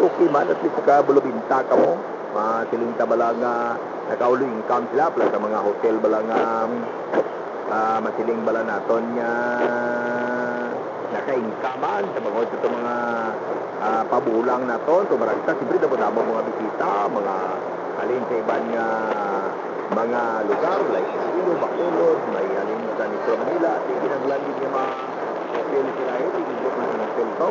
okay man, at least bulubinta ka mo. Siling ka bala nga nakaulo income sila, plus sa mga hotel bala nga masiling bala naton nga naka-inkaman sa mga ito mga pabulang naton. So maragta, siyempre dapat naman mga bisita, mga halin sa iban nga mga lugar, like Ilo, Bacolod, may halin sa Metro Manila, at ikinaglandin yung mga hotel sila yun, ikibot na sa hotel to.